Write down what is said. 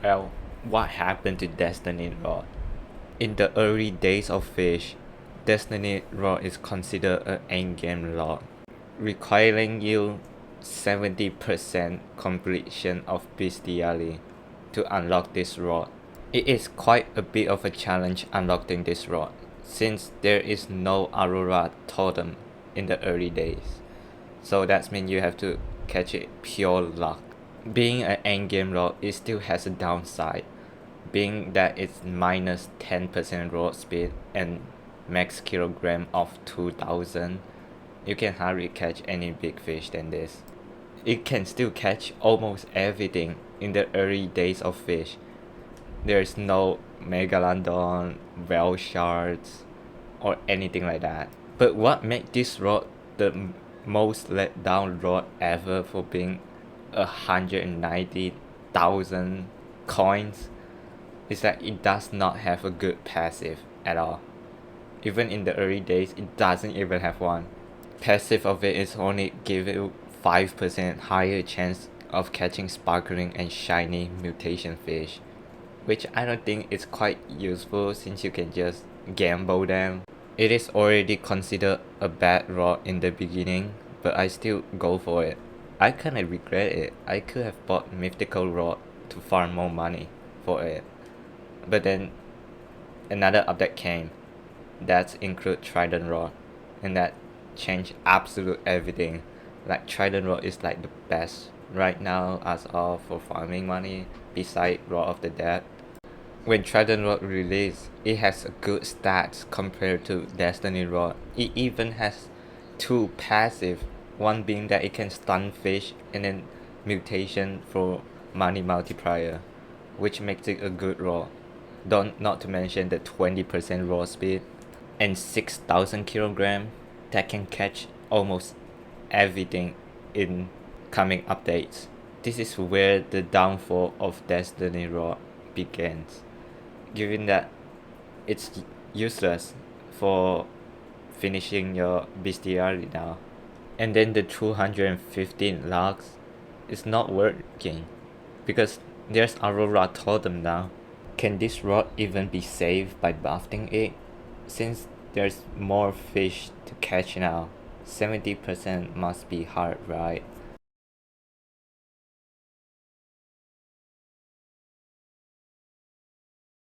Well, what happened to Destiny Rod? In the early days of Fisch, Destiny Rod is considered an endgame rod, requiring you 70% completion of bestiary to unlock this rod. It is quite a bit of a challenge unlocking this rod, since there is no Aurora totem in the early days. So that means you have to catch it pure luck. Being an endgame rod, it still has a downside, being that it's minus 10% road speed and max kilogram of 2000. You can hardly catch any big fish than this. It can still catch almost everything in the early days of Fisch. There's no megalodon, whale sharks, or anything like that. But what makes this rod the most let down rod ever for being 190,000 coins is that it does not have a good passive at all. Even in the early days, it doesn't even have one. Passive of it is only give you 5% higher chance of catching sparkling and shiny mutation fish, which I don't think is quite useful since you can just gamble them. It is already considered a bad rod in the beginning, but I still go for it. I kinda regret it. I could have bought mythical rod to farm more money for it. But then another update came that include Trident rod, and that changed absolute everything. Like Trident rod is like the best right now as of for farming money beside Rod of the Dead. When Trident rod released, it has a good stats compared to Destiny rod. It even has two passive, one being that it can stun fish and then mutation for money multiplier, which makes it a good rod. Not to mention the 20% raw speed and 6,000 kilogram that can catch almost everything in coming updates. This is where the downfall of Destiny Raw begins, given that it's useless for finishing your bestiary now. And then the 215 logs is not working because there's Aurora totem now. Can this rod even be saved by buffing it? Since there's more fish to catch now, 70% must be hard, right?